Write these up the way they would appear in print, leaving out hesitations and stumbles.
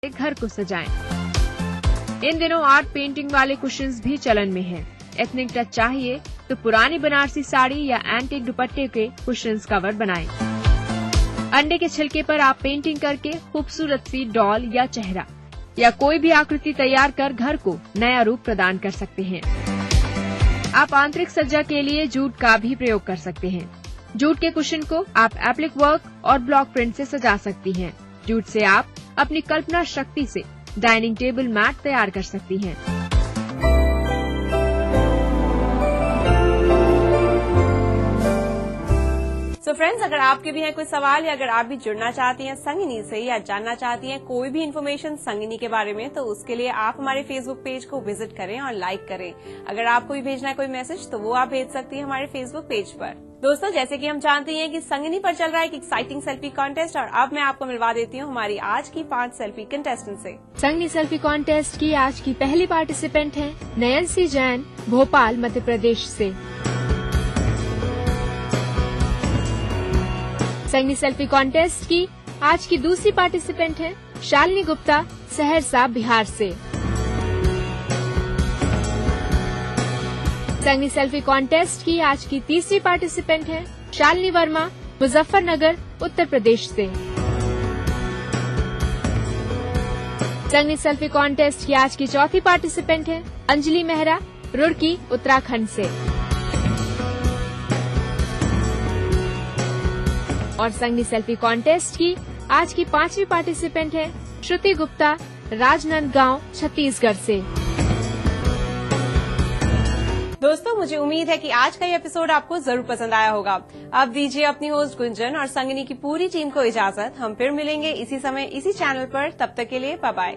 घर को सजाएं। इन दिनों आर्ट पेंटिंग वाले कुशन्स भी चलन में हैं। एथनिक टच चाहिए तो पुरानी बनारसी साड़ी या एंटीक दुपट्टे के कुशन्स कवर बनाएं। अंडे के छिलके पर आप पेंटिंग करके खूबसूरत सी डॉल या चेहरा या कोई भी आकृति तैयार कर घर को नया रूप प्रदान कर सकते हैं। आप आंतरिक सज्जा के लिए जूट का भी प्रयोग कर सकते हैं। जूट के कुशन को आप एप्लिक वर्क और ब्लॉक प्रिंट से सजा सकती हैं। जूट से आप अपनी कल्पना शक्ति से डाइनिंग टेबल मैट तैयार कर सकती हैं। तो फ्रेंड्स, अगर आपके भी हैं कोई सवाल या अगर आप भी जुड़ना चाहती हैं संगिनी से या जानना चाहती हैं कोई भी इन्फॉर्मेशन संगिनी के बारे में, तो उसके लिए आप हमारे फेसबुक पेज को विजिट करें और लाइक करें। अगर आपको भी भेजना है कोई मैसेज तो वो आप भेज सकती हैं हमारे फेसबुक पेज पर। दोस्तों, जैसे कि हम जानते हैं कि संगिनी पर चल रहा है एक एक्साइटिंग सेल्फी कॉन्टेस्ट, और अब मैं आपको मिलवा देती हूँ हमारी आज की 5 सेल्फी कंटेस्टेंट से। संगिनी सेल्फी कॉन्टेस्ट की आज की पहली पार्टिसिपेंट है नयनसी जैन, भोपाल मध्य प्रदेश से। संगिनी सेल्फी कॉन्टेस्ट की आज की दूसरी पार्टिसिपेंट है शालिनी गुप्ता, सहरसा बिहार से। संगिनी सेल्फी कॉन्टेस्ट की आज की तीसरी पार्टिसिपेंट है शालिनी वर्मा, मुजफ्फरनगर उत्तर प्रदेश से। संगिनी सेल्फी कॉन्टेस्ट की आज की चौथी पार्टिसिपेंट है अंजलि मेहरा, रुड़की उत्तराखंड से। और संगिनी सेल्फी कॉन्टेस्ट की आज की 5वीं पार्टिसिपेंट है श्रुति गुप्ता, राजनांदगांव छत्तीसगढ़ से। दोस्तों, मुझे उम्मीद है कि आज का ये एपिसोड आपको जरूर पसंद आया होगा। अब दीजिए अपनी होस्ट गुंजन और संगिनी की पूरी टीम को इजाजत। हम फिर मिलेंगे इसी समय इसी चैनल पर। तब तक के लिए बाय बाय।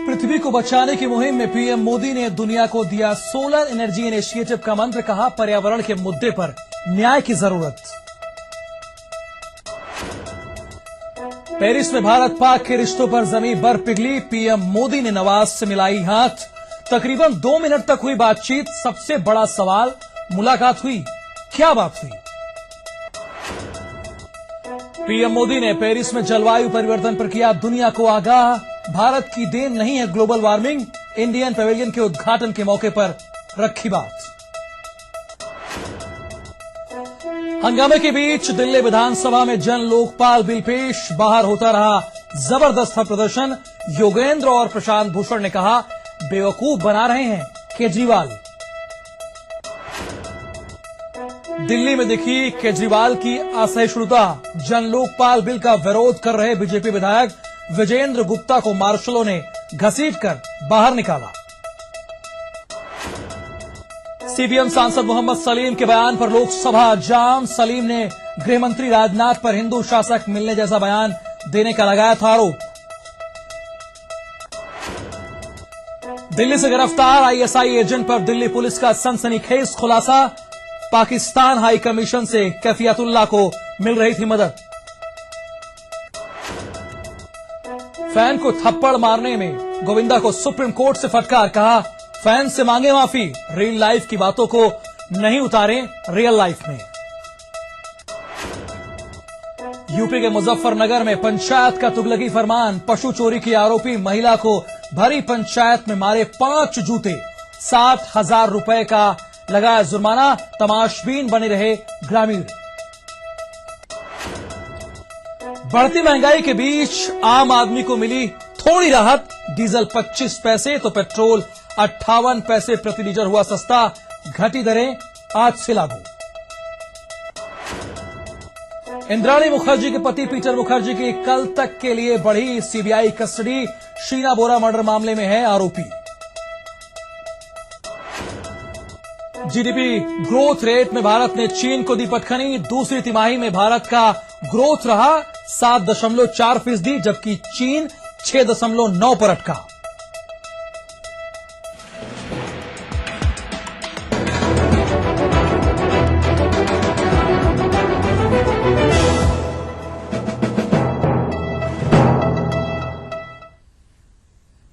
पृथ्वी को बचाने की मुहिम में पीएम मोदी ने दुनिया को दिया सोलर एनर्जी इनिशिएटिव का मंत्र। कहा, पर्यावरण के मुद्दे पर न्याय की जरूरत। पेरिस में भारत पाक के रिश्तों पर जमी बर्फ पिघली। पीएम मोदी ने नवाज से मिलाई हाथ। तकरीबन 2 मिनट तक हुई बातचीत। सबसे बड़ा सवाल, मुलाकात हुई, क्या बात हुई? पीएम मोदी ने पेरिस में जलवायु परिवर्तन पर किया दुनिया को आगाह। भारत की देन नहीं है ग्लोबल वार्मिंग। इंडियन पैवेलियन के उद्घाटन के मौके पर रखी बात। हंगामे के बीच दिल्ली विधानसभा में जन लोकपाल बिल पेश। बाहर होता रहा जबरदस्त प्रदर्शन। योगेंद्र और प्रशांत भूषण ने कहा, बेवकूफ बना रहे हैं केजरीवाल। दिल्ली में दिखी केजरीवाल की असहिष्णुता। जन लोकपाल बिल का विरोध कर रहे बीजेपी विधायक विजेंद्र गुप्ता को मार्शलों ने घसीटकर बाहर निकाला। सीपीएम सांसद मोहम्मद सलीम के बयान पर लोकसभा जाम। सलीम ने गृहमंत्री राजनाथ पर हिंदू शासक मिलने जैसा बयान देने का लगाया था आरोप। दिल्ली से गिरफ्तार आईएसआई एजेंट पर दिल्ली पुलिस का सनसनीखेज खुलासा। पाकिस्तान हाई कमीशन से कैफियतुल्लाह को मिल रही थी मदद। फैन को थप्पड़ मारने में गोविंदा को सुप्रीम कोर्ट से फटकार। कहा, फैन से मांगे माफी, रियल लाइफ की बातों को नहीं उतारें रियल लाइफ में। यूपी के मुजफ्फरनगर में पंचायत का तुगलकी फरमान। पशु चोरी की आरोपी महिला को भरी पंचायत में मारे 5 जूते। 7,000 रुपए का लगाया जुर्माना। तमाशबीन बने रहे ग्रामीण। बढ़ती महंगाई के बीच आम आदमी को मिली थोड़ी राहत। डीजल 25 पैसे तो पेट्रोल 58 पैसे प्रति लीटर हुआ सस्ता। घटी दरें आज से लागू। इंद्राणी मुखर्जी के पति पीटर मुखर्जी की कल तक के लिए बढ़ी सीबीआई कस्टडी। शीना बोरा मर्डर मामले में है आरोपी। जीडीपी ग्रोथ रेट में भारत ने चीन को दी पटखनी। दूसरी तिमाही में भारत का ग्रोथ रहा 7.4%, जबकि चीन 6.9 पर अटका।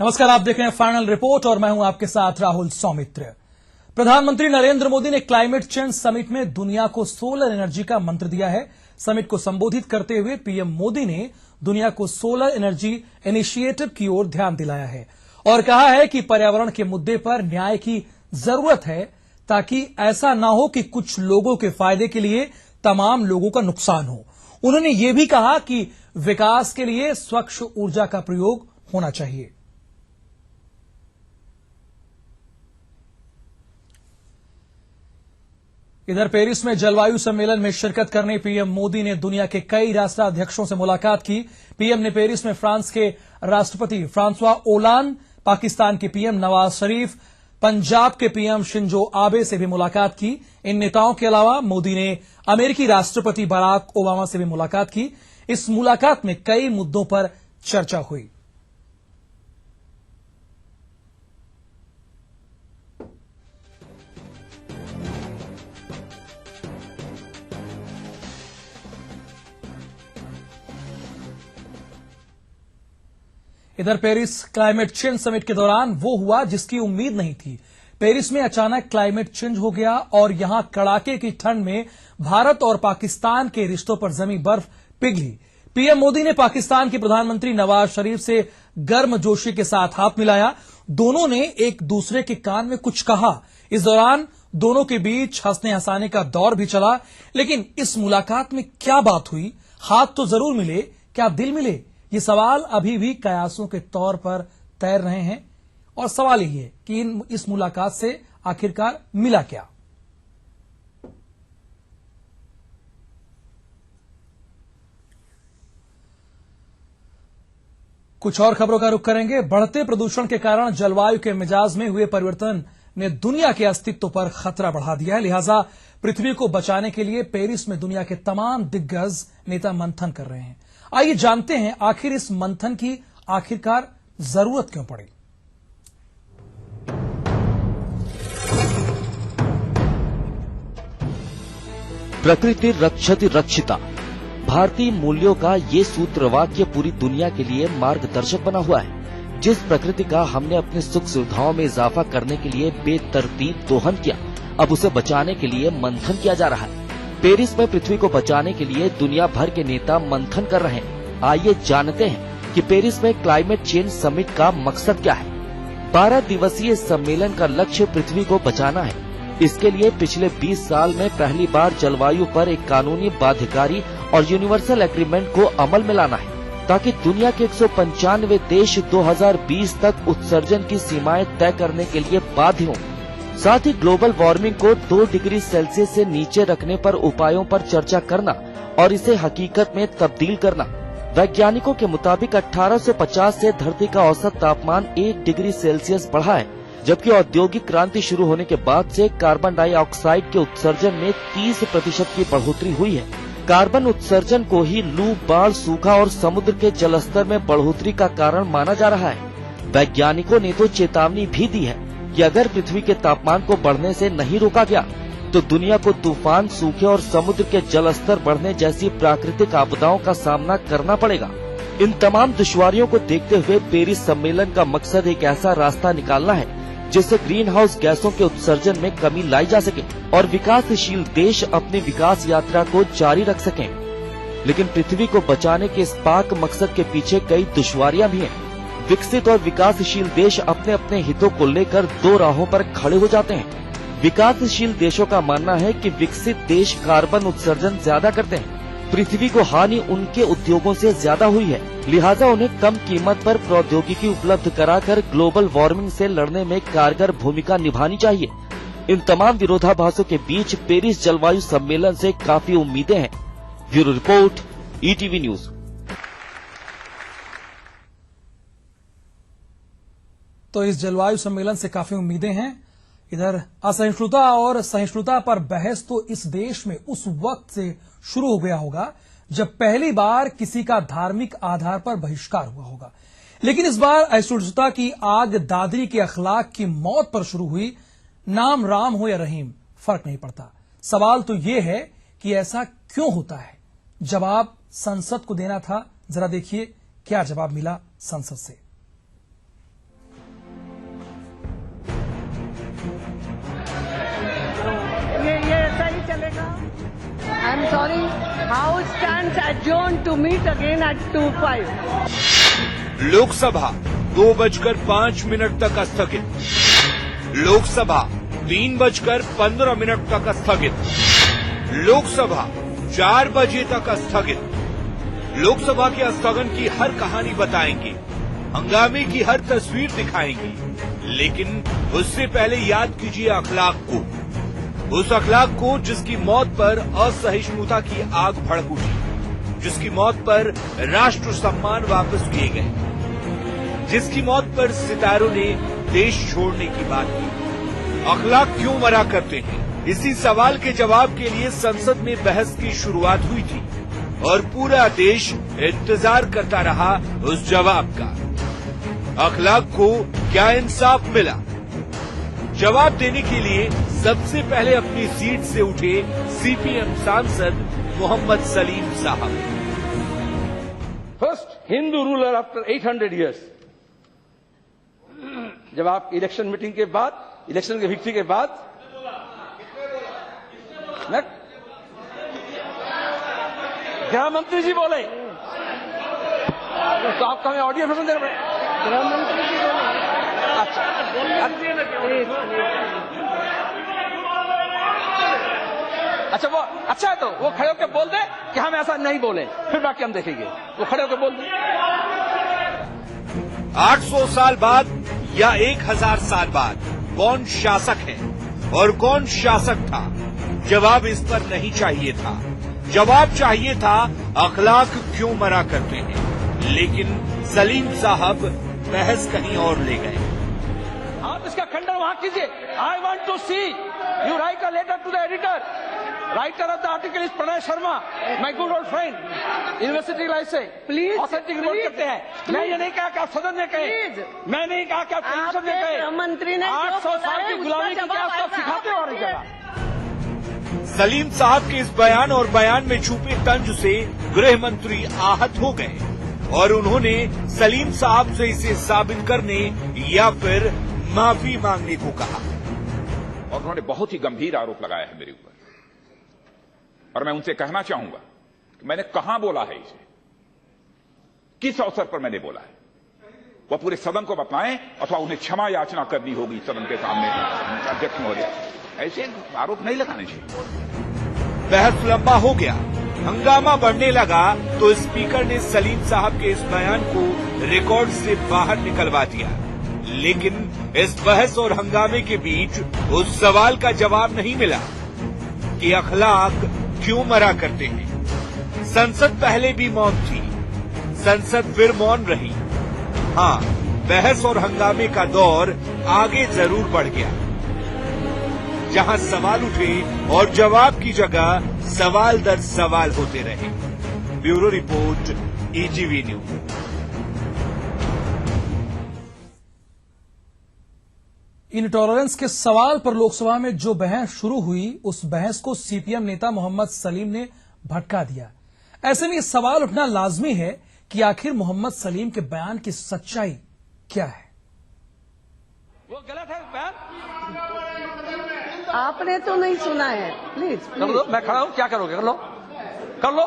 नमस्कार, आप देख रहे हैं फाइनल रिपोर्ट और मैं हूं आपके साथ राहुल सौमित्र। प्रधानमंत्री नरेंद्र मोदी ने क्लाइमेट चेंज समिट में दुनिया को सोलर एनर्जी का मंत्र दिया है। समिट को संबोधित करते हुए पीएम मोदी ने दुनिया को सोलर एनर्जी इनिशिएटिव की ओर ध्यान दिलाया है और कहा है कि पर्यावरण के मुद्दे पर न्याय की जरूरत है ताकि ऐसा ना हो कि कुछ लोगों के फायदे के लिए तमाम लोगों का नुकसान हो। उन्होंने ये भी कहा कि विकास के लिए स्वच्छ ऊर्जा का प्रयोग होना चाहिए। इधर पेरिस में जलवायु सम्मेलन में शिरकत करने पीएम मोदी ने दुनिया के कई राष्ट्राध्यक्षों से मुलाकात की। पीएम ने पेरिस में फ्रांस के राष्ट्रपति फ्रांसवा ओलांद, पाकिस्तान के पीएम नवाज शरीफ, पंजाब के पीएम शिंजो आबे से भी मुलाकात की। इन नेताओं के अलावा मोदी ने अमेरिकी राष्ट्रपति बराक ओबामा से भी मुलाकात की। इस मुलाकात में कई मुद्दों पर चर्चा हुई। इधर पेरिस क्लाइमेट चेंज समिट के दौरान वो हुआ जिसकी उम्मीद नहीं थी। पेरिस में अचानक क्लाइमेट चेंज हो गया और यहां कड़ाके की ठंड में भारत और पाकिस्तान के रिश्तों पर जमी बर्फ पिघली। पीएम मोदी ने पाकिस्तान के प्रधानमंत्री नवाज शरीफ से गर्मजोशी के साथ हाथ मिलाया। दोनों ने एक दूसरे के कान में कुछ कहा। इस दौरान दोनों के बीच हंसने हंसाने का दौर भी चला। लेकिन इस मुलाकात में क्या बात हुई? हाथ तो जरूर मिले, क्या दिल मिले? ये सवाल अभी भी कयासों के तौर पर तैर रहे हैं और सवाल यही है कि इस मुलाकात से आखिरकार मिला क्या? कुछ और खबरों का रुख करेंगे। बढ़ते प्रदूषण के कारण जलवायु के मिजाज में हुए परिवर्तन ने दुनिया के अस्तित्व पर खतरा बढ़ा दिया है। लिहाजा पृथ्वी को बचाने के लिए पेरिस में दुनिया के तमाम दिग्गज नेता मंथन कर रहे हैं। आइए जानते हैं आखिर इस मंथन की आखिरकार जरूरत क्यों पड़ी। प्रकृति रक्षति रक्षिता, भारतीय मूल्यों का ये सूत्र वाक्य पूरी दुनिया के लिए मार्गदर्शक बना हुआ है। जिस प्रकृति का हमने अपनी सुख सुविधाओं में इजाफा करने के लिए बेतरतीब दोहन किया, अब उसे बचाने के लिए मंथन किया जा रहा है। पेरिस में पृथ्वी को बचाने के लिए दुनिया भर के नेता मंथन कर रहे हैं। आइए जानते हैं कि पेरिस में क्लाइमेट चेंज समिट का मकसद क्या है। 12 दिवसीय सम्मेलन का लक्ष्य पृथ्वी को बचाना है। इसके लिए पिछले 20 साल में पहली बार जलवायु पर एक कानूनी बाध्यकारी और यूनिवर्सल एग्रीमेंट को अमल में लाना है, ताकि दुनिया के 195 देश 2020 तक उत्सर्जन की सीमाएं तय करने के लिए बाध्य हों। साथ ही ग्लोबल वार्मिंग को 2 डिग्री सेल्सियस से नीचे रखने पर उपायों पर चर्चा करना और इसे हकीकत में तब्दील करना। वैज्ञानिकों के मुताबिक 1850 से धरती का औसत तापमान 1 डिग्री सेल्सियस बढ़ा है, जबकि औद्योगिक क्रांति शुरू होने के बाद से कार्बन डाइऑक्साइड के उत्सर्जन में 30% की बढ़ोतरी हुई है। कार्बन उत्सर्जन को ही लू, बाढ़, सूखा और समुद्र के जलस्तर में बढ़ोतरी का कारण माना जा रहा है। वैज्ञानिकों ने तो चेतावनी भी दी है कि अगर पृथ्वी के तापमान को बढ़ने से नहीं रोका गया तो दुनिया को तूफान, सूखे और समुद्र के जलस्तर बढ़ने जैसी प्राकृतिक आपदाओं का सामना करना पड़ेगा। इन तमाम दुश्वारियों को देखते हुए पेरिस सम्मेलन का मकसद एक ऐसा रास्ता निकालना है जिससे ग्रीन हाउस गैसों के उत्सर्जन में कमी लाई जा सके और विकासशील देश अपनी विकास यात्रा को जारी रख सकें। लेकिन पृथ्वी को बचाने के इस पाक मकसद के पीछे कई दुश्वारियां भी हैं। विकसित और विकासशील देश अपने अपने हितों को लेकर 2 राहों पर खड़े हो जाते हैं। विकासशील देशों का मानना है कि विकसित देश कार्बन उत्सर्जन ज्यादा करते हैं, पृथ्वी को हानि उनके उद्योगों से ज्यादा हुई है, लिहाजा उन्हें कम कीमत पर प्रौद्योगिकी उपलब्ध कराकर ग्लोबल वार्मिंग से लड़ने में कारगर भूमिका निभानी चाहिए। इन तमाम विरोधाभासों के बीच पेरिस जलवायु सम्मेलन से काफी उम्मीदें हैं। Bureau report, ETV news. तो इस जलवायु सम्मेलन से काफी उम्मीदें हैं। इधर असहिष्णुता और सहिष्णुता पर बहस तो इस देश में उस वक्त से शुरू हो गया होगा जब पहली बार किसी का धार्मिक आधार पर बहिष्कार हुआ होगा। लेकिन इस बार असहिष्णुता की आग दादरी के अखलाक की मौत पर शुरू हुई। नाम राम हो या रहीम, फर्क नहीं पड़ता। सवाल तो ये है कि ऐसा क्यों होता है। जवाब संसद को देना था। जरा देखिए क्या जवाब मिला संसद से। चलेगा? I am sorry, house stands adjourned to meet again at 2:05. Lok Sabha 2:05 तक स्थगित. लोकसभा 3:15 तक स्थगित. लोकसभा 4 बजे तक स्थगित. लोकसभा के स्थगन की हर कहानी बताएंगे, हंगामे की हर तस्वीर दिखाएंगे, लेकिन उससे पहले याद कीजिए अखलाक को, उस अखलाक को जिसकी मौत पर असहिष्णुता की आग भड़क उठी, जिसकी मौत पर राष्ट्र सम्मान वापस लिए गए, जिसकी मौत पर सितारों ने देश छोड़ने की बात की. अखलाक क्यों मरा करते हैं, इसी सवाल के जवाब के लिए संसद में बहस की शुरुआत हुई थी और पूरा देश इंतजार करता रहा उस जवाब का. अखलाक को क्या इंसाफ मिला? जवाब देने के लिए सबसे पहले अपनी सीट से उठे सीपीएम सांसद मोहम्मद सलीम साहब. First Hindu ruler after 800 years. जब आप इलेक्शन मीटिंग के बाद, इलेक्शन के विक्ट्री के बाद गृह मंत्री जी बोले तो आपका हमें ऑडियो फिर देना पड़ेगा. गृह मंत्री जी बोले. अच्छा, अच्छा वो अच्छा है तो वो खड़े होकर बोल दे कि हम ऐसा नहीं बोले, फिर बाकी हम देखेंगे. वो खड़े होकर बोल दे. 800 साल बाद या 1000 साल बाद कौन शासक है और कौन शासक था, जवाब इस पर नहीं चाहिए था. जवाब चाहिए था अखलाक क्यों मरा करते हैं. लेकिन सलीम साहब बहस कहीं और ले गए. आप इसका खंडन वहां कीजिए. I want to see you write a letter to the editor. Writer of the article is Pranay Sharma, my good old friend, university life से. प्लीज ऑथेंटिक नोट करते हैं. मैं ये नहीं कहा कि आप सदन में कहें, मैं नहीं कहा कि आप टेलीविजन में कहें. मंत्री ने 800 साल की गुलामी की क्या आप सिखाते हो और जगह. सलीम साहब के इस बयान और बयान में छुपे तंज से गृह मंत्री आहत हो गए और उन्होंने सलीम साहब से इसे साबित करने या फिर माफी मांगने को कहा. और उन्होंने बहुत ही गंभीर आरोप लगाया है मेरे ऊपर और मैं उनसे कहना चाहूंगा कि मैंने कहां बोला है इसे, किस अवसर पर मैंने बोला है. वह पूरे सदन को बताएं अथवा उन्हें क्षमा याचना करनी होगी सदन के सामने. अध्यक्ष महोदय, ऐसे आरोप नहीं लगाने चाहिए. बहस लंबा हो गया, हंगामा बढ़ने लगा तो स्पीकर ने सलीम साहब के इस बयान को रिकॉर्ड से बाहर निकलवा दिया. लेकिन इस बहस और हंगामे के बीच उस सवाल का जवाब नहीं मिला कि अखलाक क्यों मरा करते हैं. संसद पहले भी मौन थी, संसद फिर मौन रही. हाँ, बहस और हंगामे का दौर आगे जरूर बढ़ गया, जहां सवाल उठे और जवाब की जगह सवाल दर सवाल होते रहे. Bureau report, ETV news. Intolerance के सवाल पर लोकसभा में जो बहस शुरू हुई, उस बहस को सीपीएम नेता मोहम्मद सलीम ने भटका दिया. ऐसे में ये सवाल उठना लाजमी है कि आखिर मोहम्मद सलीम के बयान की सच्चाई क्या है. वो गलत है बयान. आपने तो नहीं सुना है. प्लीज कर लो, मैं खड़ा हूं. क्या करोगे? कर लो, कर लो.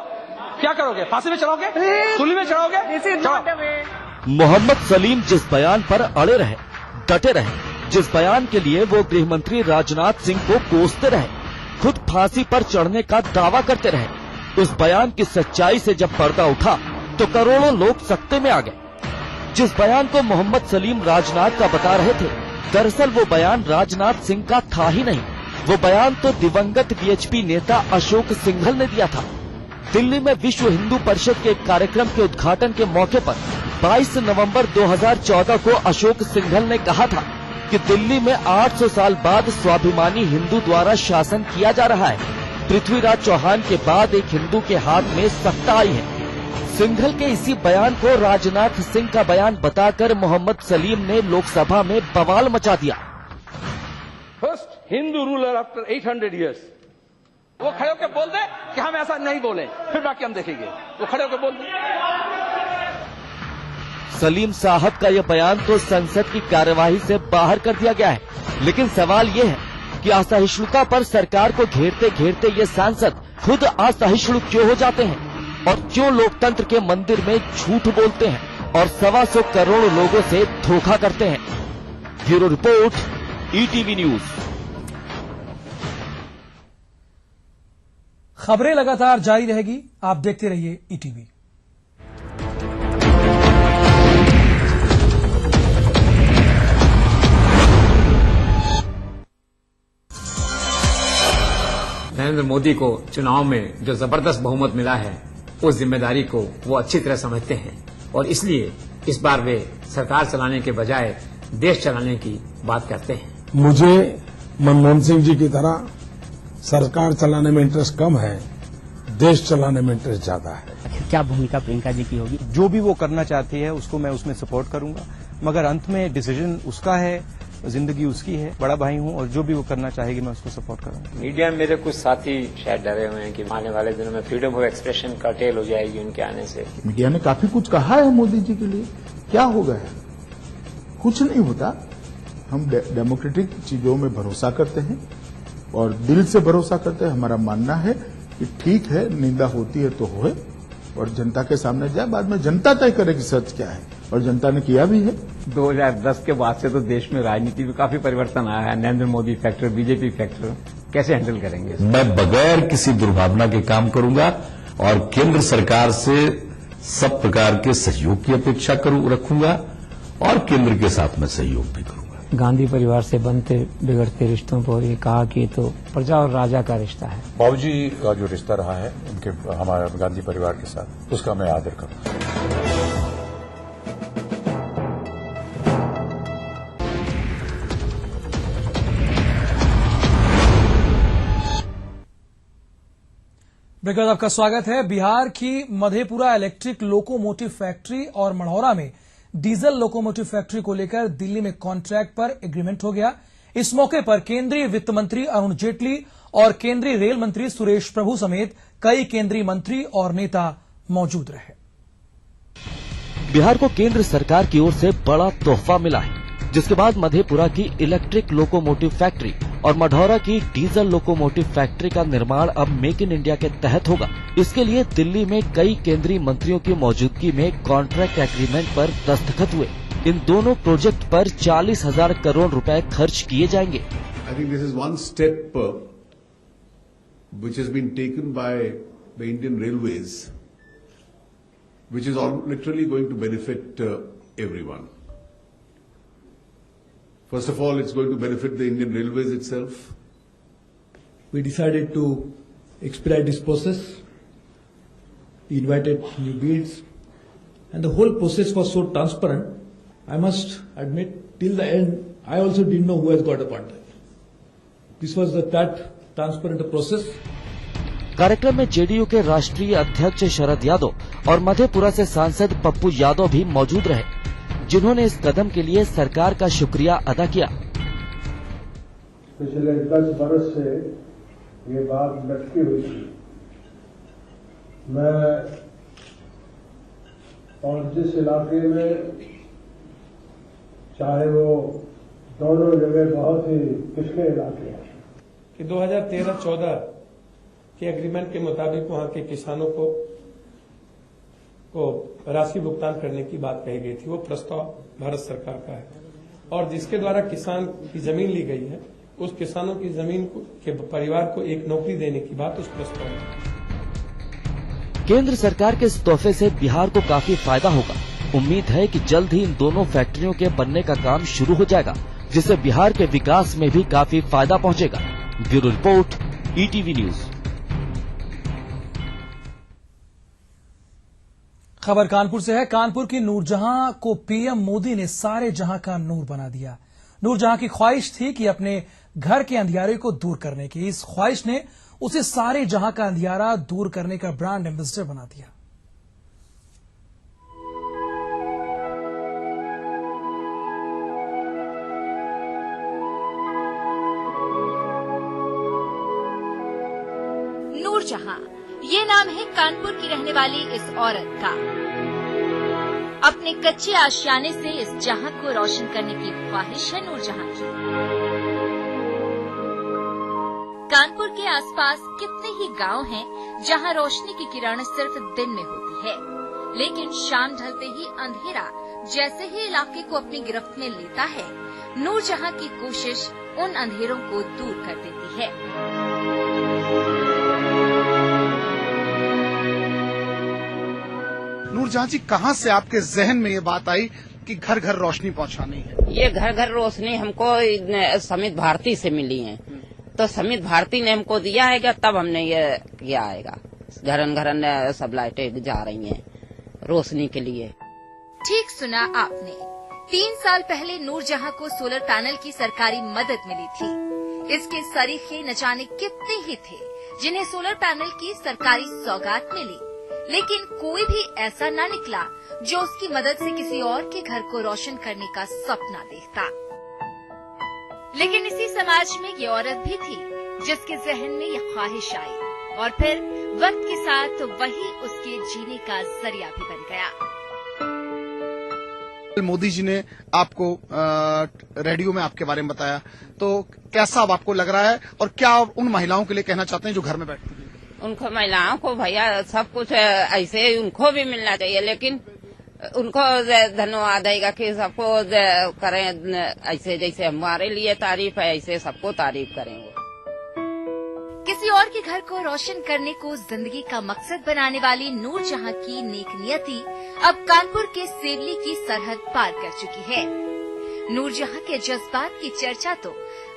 क्या करोगे? फांसी में चढ़ाओगे? सूली में चढ़ाओगे? दिस इज नॉट अ वे. मोहम्मद सलीम जिस बयान पर अड़े रहे, डटे रहे, जिस बयान के लिए वो गृह मंत्री राजनाथ सिंह को कोसते रहे, खुद फांसी पर चढ़ने का दावा करते रहे, उस बयान की सच्चाई से जब पर्दा उठा तो करोड़ों लोग सकते में आ गए. जिस बयान को मोहम्मद सलीम राजनाथ का बता रहे थे, दरअसल वो बयान राजनाथ सिंह का था ही नहीं. वो बयान तो दिवंगत बीएचपी नेता अशोक सिंघल ने दिया था. दिल्ली में विश्व हिंदू परिषद के एक कार्यक्रम के उद्घाटन के मौके पर 22 नवंबर 2014 को अशोक सिंघल ने कहा था कि दिल्ली में 800 साल बाद स्वाभिमानी हिंदू द्वारा शासन किया जा रहा है. पृथ्वीराज चौहान के बाद एक हिंदू के हाथ में सत्ता आई है. सिंघल के इसी बयान को राजनाथ सिंह का बयान बताकर मोहम्मद सलीम ने लोकसभा में बवाल मचा दिया. First Hindu ruler after 800 years. वो खड़े होकर बोल दे कि हम ऐसा नहीं बोले, फिर बाकी हम देखेंगे. वो खड़े होकर बोल दे. सलीम साहब का यह बयान तो संसद की कार्यवाही से बाहर कर दिया गया है. लेकिन सवाल ये है कि असहिष्णुता पर सरकार को घेरते घेरते ये सांसद खुद असहिष्णु क्यों हो जाते हैं और क्यों लोकतंत्र के मंदिर में झूठ बोलते हैं और 125 करोड़ लोगों से धोखा करते हैं। Bureau report, ETV news. खबरें लगातार जारी रहेगी, आप देखते रहिए ईटीवी। नरेंद्र मोदी को चुनाव में जो जबरदस्त बहुमत मिला है, उस जिम्मेदारी को वो अच्छी तरह समझते हैं और इसलिए इस बार वे सरकार चलाने के बजाय देश चलाने की बात करते हैं। मुझे मनमोहन सिंह जी की तरह सरकार चलाने में इंटरेस्ट कम है, देश चलाने में इंटरेस्ट ज्यादा है। क्या भूमिका प्रियंका जी की होगी? जो भी वो करना चाहती है उसको मैं उसमें सपोर्ट करूंगा, मगर अंत में डिसीजन उसका है, जिंदगी उसकी है, बड़ा भाई हूं और जो भी वो करना चाहेगी मैं उसको सपोर्ट करूंगा। मीडिया में मेरे कुछ साथी शायद डरे हुए हैं कि आने वाले दिनों में फ्रीडम ऑफ एक्सप्रेशन कर्टेल हो जाएगी उनके आने से। मीडिया ने काफी कुछ कहा है मोदी जी के लिए, क्या हो गया है? कुछ नहीं होता। हम डेमोक्रेटिक चीजों में भरोसा करते हैं और दिल से भरोसा करते हैं। हमारा मानना है कि ठीक है, निंदा होती है तो होए और जनता के सामने जाए, बाद में जनता तय करे कि सच क्या है, और जनता ने किया भी है। 2010 के बाद से तो देश में राजनीति में काफी परिवर्तन आया है। Narendra Modi factor, BJP factor, कैसे हैंडल करेंगे? मैं बगैर किसी दुर्भावना के काम करूंगा और केंद्र सरकार से सब प्रकार के सहयोग की अपेक्षा रखूंगा और केंद्र के साथ मैं सहयोग भी करूंगा। गांधी परिवार से बनते बिगड़ते रिश्तों पर ये कहा कि तो प्रजा और राजा का रिश्ता है। बाबूजी का जो रिश्ता रहा है उनके हमारे गांधी परिवार के साथ, उसका मैं आदर करूंगा। ब्रेक बाद आपका स्वागत है। बिहार की मधेपुरा इलेक्ट्रिक लोकोमोटिव फैक्ट्री और मढ़ौरा में डीजल लोकोमोटिव फैक्ट्री को लेकर दिल्ली में कॉन्ट्रैक्ट पर एग्रीमेंट हो गया। इस मौके पर केंद्रीय वित्त मंत्री अरुण जेटली और केंद्रीय रेल मंत्री सुरेश प्रभु समेत कई केंद्रीय मंत्री और नेता मौजूद रहे। बिहार को केंद्र सरकार की ओर से बड़ा तोहफा मिला है, जिसके बाद मधेपुरा की इलेक्ट्रिक लोकोमोटिव फैक्ट्री और मढ़ौरा की डीजल लोकोमोटिव फैक्ट्री का निर्माण अब मेक इन इंडिया के तहत होगा। इसके लिए दिल्ली में कई केंद्रीय मंत्रियों की मौजूदगी में कॉन्ट्रैक्ट एग्रीमेंट पर दस्तखत हुए। इन दोनों प्रोजेक्ट पर 40,000 करोड़ रुपए खर्च किए जाएंगे। I think this is one step which has been taken by the Indian Railways, which is literally going to benefit everyone. First of all, it's going to benefit the Indian Railways itself. We decided to expedite this process. We invited new bids, and the whole process was so transparent. I must admit, till the end, I also didn't know who has got appointed. This was that transparent process. कार्यक्रम में JDU के राष्ट्रीय अध्यक्ष शरद यादव और मधेपुरा से सांसद पप्पू यादव भी मौजूद रहे, जिन्होंने इस कदम के लिए सरकार का शुक्रिया अदा किया। पिछले 10 बरस से ये बात लटकी हुई थी। मैं और जिस इलाके में, चाहे वो दोनों जगह बहुत ही पिछले इलाके हैं, कि 2013-14 के एग्रीमेंट के मुताबिक वहां के किसानों को राशि भुगतान करने की बात कही गई थी। वो प्रस्ताव भारत सरकार का है और जिसके द्वारा किसान की जमीन ली गई है, उस किसानों की जमीन के परिवार को एक नौकरी देने की बात उस प्रस्ताव में। केंद्र सरकार के इस तोहफे से बिहार को काफी फायदा होगा। उम्मीद है कि जल्द ही इन दोनों फैक्ट्रियों के बनने का काम शुरू हो जाएगा, जिससे बिहार के विकास में भी काफी फायदा पहुंचेगा। Bureau report, ETV news. खबर कानपुर से है। कानपुर की नूरजहां को पीएम मोदी ने सारे जहां का नूर बना दिया। नूरजहां की ख्वाहिश थी कि अपने घर के अंधियारे को दूर करने की, इस ख्वाहिश ने उसे सारे जहां का अंधियारा दूर करने का ब्रांड एम्बेसडर बना दिया। नूरजहां, ये नाम है कानपुर की रहने वाली इस औरत का। अपने कच्चे आशियाने से इस जहां को रोशन करने की ख्वाहिश है नूरजहां की। कानपुर के आसपास कितने ही गांव हैं जहां रोशनी की किरण सिर्फ दिन में होती है, लेकिन शाम ढलते ही अंधेरा जैसे ही इलाके को अपनी गिरफ्त में लेता है, नूरजहां की कोशिश उन अंधेरों को दूर कर देती है। नूरजहां जी, कहां से आपके जहन में ये बात आई कि घर घर रोशनी पहुंचानी है? ये घर घर रोशनी हमको समित भारती से मिली है, तो समित भारती ने हमको दिया है, तब हमने ये किया आएगा। घरन घरन सब लाइटें जा रही हैं रोशनी के लिए। ठीक सुना आपने, 3 साल पहले नूरजहां को सोलर पैनल की सरकारी मदद मिली थी। इसके सरीखे न जाने कितने ही थे जिन्हें सोलर पैनल की सरकारी सौगात मिली, लेकिन कोई भी ऐसा न निकला जो उसकी मदद से किसी और के घर को रोशन करने का सपना देखता। लेकिन इसी समाज में ये औरत भी थी जिसके जहन में ये ख्वाहिश आई और फिर वक्त के साथ वही उसके जीने का जरिया भी बन गया। मोदी जी ने आपको रेडियो में आपके बारे में बताया, तो कैसा अब आपको लग रहा है और क्या आप उन महिलाओं के लिए कहना चाहते हैं जो घर में बैठती हैं? उनको महिलाओं को भैया सब कुछ ऐसे उनको भी मिलना चाहिए, लेकिन उनको धन्यवाद देगा कि सबको करें ऐसे, जैसे हमारे लिए तारीफ है ऐसे सबको तारीफ करें। वो किसी और के घर को रोशन करने को जिंदगी का मकसद बनाने वाली नूरजहां की नेक नियति अब कानपुर के सेवली की सरहद पार कर चुकी है। नूरजहां के जज्बात की चर्चा तो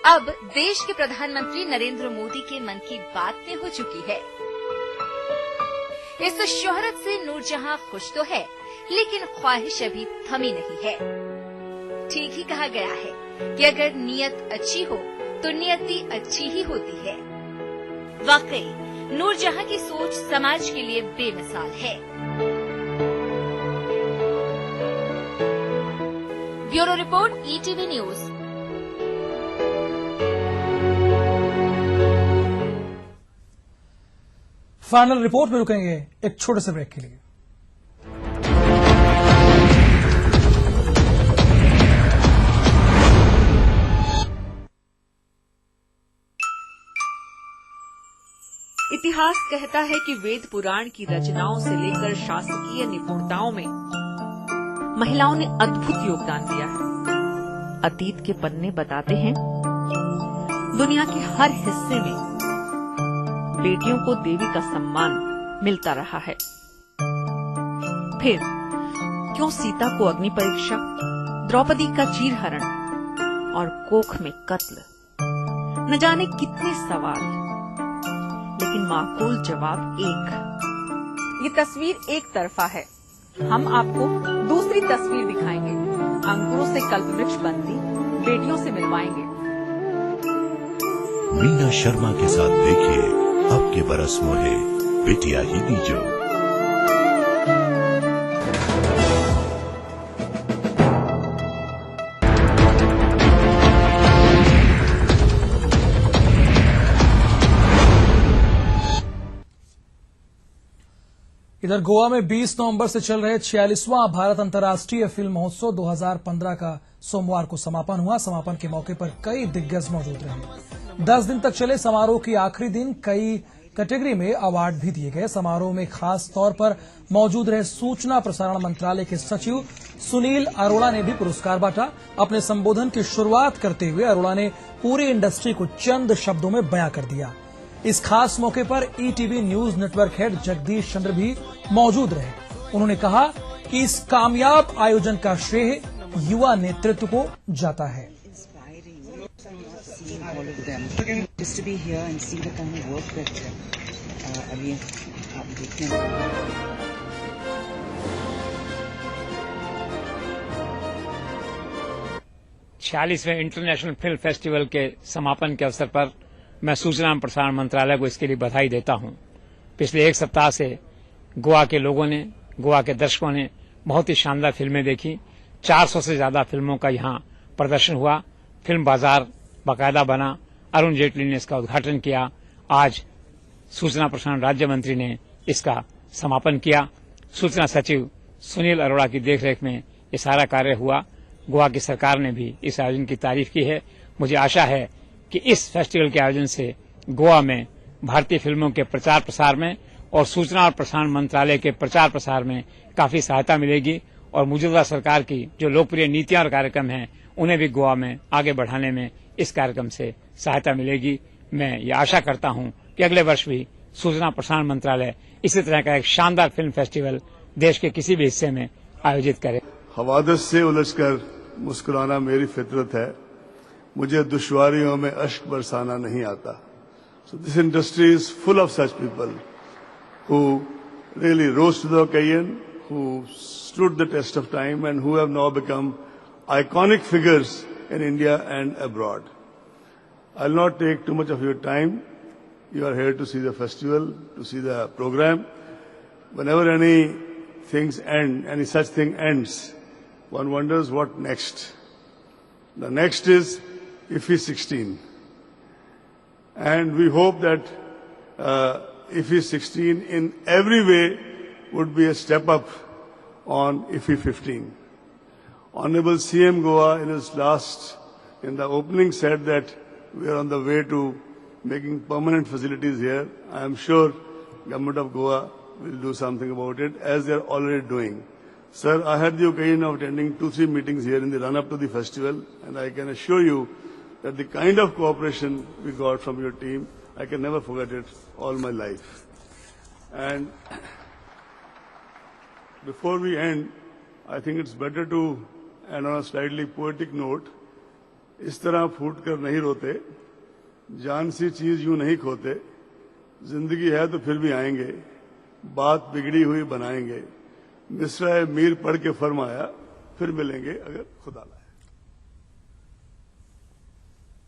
अब देश के प्रधानमंत्री नरेंद्र मोदी के मन की बात में हो चुकी है। इस शोहरत से नूरजहां खुश तो है, लेकिन ख्वाहिश अभी थमी नहीं है। ठीक ही कहा गया है कि अगर नीयत अच्छी हो तो नियति अच्छी ही होती है। वाकई नूरजहां की सोच समाज के लिए बेमिसाल है। Bureau report, ETV news. Final report में रुकेंगे एक छोटे से ब्रेक के लिए। इतिहास कहता है कि वेद पुराण की रचनाओं से लेकर शासकीय निपुणताओं में महिलाओं ने अद्भुत योगदान दिया है। अतीत के पन्ने बताते हैं दुनिया के हर हिस्से में बेटियों को देवी का सम्मान मिलता रहा है। फिर क्यों सीता को अग्नि परीक्षा, द्रौपदी का चीरहरण और कोख में कत्ल, न जाने कितने सवाल, लेकिन माकूल जवाब एक। ये तस्वीर एक तरफा है, हम आपको दूसरी तस्वीर दिखाएंगे। अंकुरों से कल्पवृक्ष बनती बेटियों से मिलवाएंगे। मीना शर्मा के साथ देखिए अब के बरस मोहे बेटिया ही दीजो। इधर गोवा में 20 नवंबर से चल रहे 46वां भारत अंतर्राष्ट्रीय फिल्म महोत्सव 2015 का सोमवार को समापन हुआ। समापन के मौके पर कई दिग्गज मौजूद रहे। 10 दिन तक चले समारोह की आखिरी दिन कई कैटेगरी में अवार्ड भी दिए गए। समारोह में खास तौर पर मौजूद रहे सूचना प्रसारण मंत्रालय के सचिव सुनील अरोड़ा ने भी पुरस्कार बांटा। अपने संबोधन की शुरुआत करते हुए अरोड़ा ने पूरी इंडस्ट्री को चंद शब्दों में बयां कर दिया। इस खास मौके पर ETV news network head Jagdish Chandra भी मौजूद रहे। उन्होंने कहा कि इस कामयाब आयोजन का श्रेय युवा नेतृत्व को जाता है। छियालीसवें इंटरनेशनल फिल्म फेस्टिवल के समापन के अवसर पर मैं सूचना एवं प्रसारण मंत्रालय को इसके लिए बधाई देता हूं। पिछले एक सप्ताह से गोवा के लोगों ने, गोवा के दर्शकों ने बहुत ही शानदार फिल्में देखी। 400 से ज्यादा फिल्मों का यहां प्रदर्शन हुआ। फिल्म बाजार बाकायदा बना। अरुण जेटली ने इसका उद्घाटन किया। आज सूचना प्रसारण राज्य मंत्री ने इसका समापन किया। सूचना सचिव सुनील अरोड़ा की देखरेख में ये सारा कार्य हुआ। गोवा की सरकार ने भी इस आयोजन की तारीफ की है। मुझे आशा है कि इस फेस्टिवल के आयोजन से गोवा में भारतीय फिल्मों के प्रचार प्रसार में और सूचना और प्रसारण मंत्रालय के प्रचार प्रसार में काफी सहायता मिलेगी और मौजूदा सरकार की जो लोकप्रिय नीतियां और कार्यक्रम हैं उन्हें भी गोवा में आगे बढ़ाने में इस कार्यक्रम से सहायता मिलेगी। मैं ये आशा करता हूं कि अगले वर्ष भी सूचना प्रसारण मंत्रालय इसी तरह का एक शानदार फिल्म फेस्टिवल देश के किसी भी हिस्से में आयोजित करे। हवादस से उलझकर मुस्कुराना मेरी फितरत है, मुझे दुश्वारियों में अश्क बरसाना नहीं आता। So this industry is full of such people who really rose to the occasion, who stood the test of time and who have now become iconic figures in India and abroad. I'll not take too much of your time. You are here to see the festival, to see the program. Whenever any such thing ends, one wonders what next. The next is IFFI 16. And we hope that IFFI 16 in every way would be a step up on IFFI 15. Honorable CM Goa in the opening said that we are on the way to making permanent facilities here. I am sure Government of Goa will do something about it, as they are already doing. Sir, I had the occasion of attending 2-3 meetings here in the run-up to the festival, and I can assure you that the kind of cooperation we got from your team, I can never forget it all my life. And before we end, I think it's better to end on a slightly poetic note. इस तरह फूट कर नहीं रोते, जान सी चीज यूं नहीं खोते, जिंदगी है तो फिर भी आएंगे, बात बिगड़ी हुई बनाएंगे, मिसरा मीर पढ़ के फरमाया, फिर मिलेंगे अगर खुदा लाए।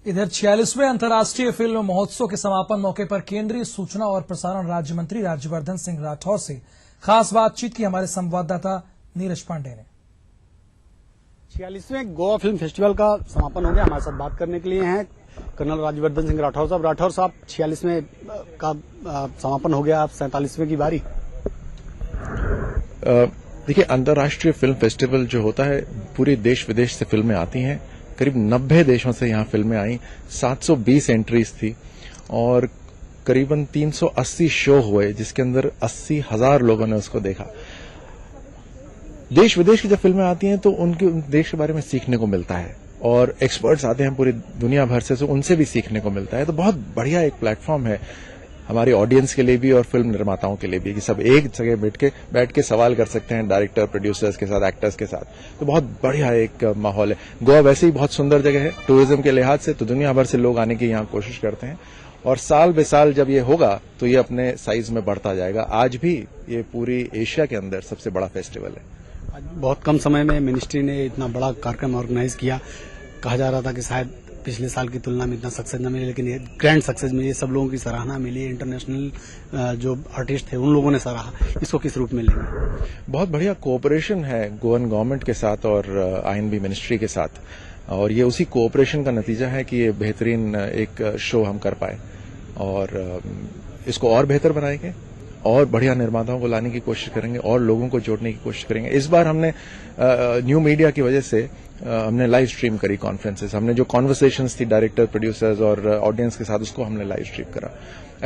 इधर 46वें अंतर्राष्ट्रीय फिल्म महोत्सव के समापन मौके पर केंद्रीय सूचना और प्रसारण राज्य मंत्री राज्यवर्धन सिंह राठौर से खास बातचीत की हमारे संवाददाता नीरज पांडे ने। 46वें गोवा फिल्म फेस्टिवल का समापन हो गया। हमारे साथ बात करने के लिए हैं कर्नल राज्यवर्धन सिंह राठौर साहब। राठौर साहब, 46वें का समापन हो गया, अब 47वें की बारी। देखिए, अंतर्राष्ट्रीय फिल्म फेस्टिवल जो होता है, पूरे देश विदेश से फिल्में आती हैं। करीब 90 देशों से यहाँ फिल्में आई, 720 एंट्रीज थी और करीबन 380 शो हुए, जिसके अंदर 80,000 लोगों ने उसको देखा। देश विदेश की जब फिल्में आती हैं तो उनके देश के बारे में सीखने को मिलता है और एक्सपर्ट्स आते हैं पूरी दुनिया भर से, तो उनसे भी सीखने को मिलता है। तो बहुत बढ़िया एक प्लेटफॉर्म है हमारी ऑडियंस के लिए भी और फिल्म निर्माताओं के लिए भी कि सब एक जगह बैठ के सवाल कर सकते हैं डायरेक्टर, प्रोड्यूसर्स के साथ, एक्टर्स के साथ। तो बहुत बढ़िया एक माहौल है। गोवा वैसे ही बहुत सुंदर जगह है टूरिज्म के लिहाज से, तो दुनिया भर से लोग आने की यहाँ कोशिश करते हैं और साल बे साल जब ये होगा तो ये अपने साइज में बढ़ता जाएगा। आज भी ये पूरी एशिया के अंदर सबसे बड़ा फेस्टिवल है। बहुत कम समय में मिनिस्ट्री ने इतना बड़ा कार्यक्रम ऑर्गेनाइज किया। कहा जा रहा था कि शायद पिछले साल की तुलना में इतना सक्सेस न मिले, लेकिन ये ग्रैंड सक्सेस मिली, सब लोगों की सराहना मिली। इंटरनेशनल जो आर्टिस्ट थे उन लोगों ने सराहा। इसको किस रूप में लेंगे? बहुत बढ़िया कोऑपरेशन है गोवन गवर्नमेंट के साथ और आईएनबी मिनिस्ट्री के साथ, और ये उसी कोऑपरेशन का नतीजा है कि ये बेहतरीन एक शो हम कर पाए और इसको और बेहतर बनाएंगे और बढ़िया निर्माताओं को लाने की कोशिश करेंगे और लोगों को जोड़ने की कोशिश करेंगे। इस बार हमने न्यू मीडिया की वजह से हमने लाइव स्ट्रीम करी कॉन्फ्रेंसेस। हमने जो कॉन्वर्सेशंस थी डायरेक्टर, प्रोड्यूसर्स और ऑडियंस के साथ, उसको हमने लाइव स्ट्रीम करा।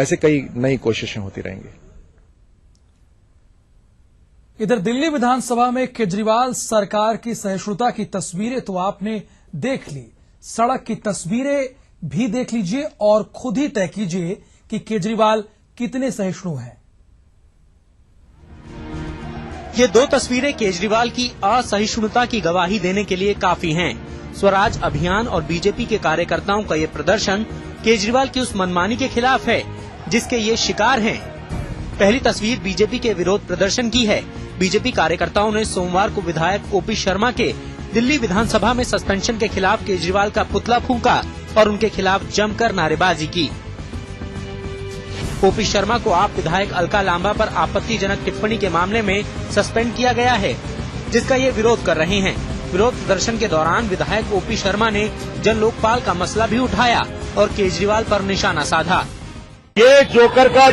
ऐसे कई नई कोशिशें होती रहेंगी। इधर दिल्ली विधानसभा में केजरीवाल सरकार की सहिष्णुता की तस्वीरें तो आपने देख ली, सड़क की तस्वीरें भी देख लीजिए और खुद ही तय कीजिए कि केजरीवाल कितने सहिष्णु हैं। ये दो तस्वीरें केजरीवाल की असहिष्णुता की गवाही देने के लिए काफी हैं। स्वराज अभियान और बीजेपी के कार्यकर्ताओं का ये प्रदर्शन केजरीवाल की उस मनमानी के खिलाफ है जिसके ये शिकार हैं। पहली तस्वीर बीजेपी के विरोध प्रदर्शन की है। बीजेपी कार्यकर्ताओं ने सोमवार को विधायक ओपी शर्मा के दिल्ली विधानसभा में सस्पेंशन के खिलाफ केजरीवाल का पुतला फूंका और उनके खिलाफ जमकर नारेबाजी की। ओपी शर्मा को आप विधायक अलका लांबा पर आपत्तिजनक टिप्पणी के मामले में सस्पेंड किया गया है, जिसका ये विरोध कर रहे हैं। विरोध प्रदर्शन के दौरान विधायक ओपी शर्मा ने जन लोकपाल का मसला भी उठाया और केजरीवाल पर निशाना साधा। ये जोकर का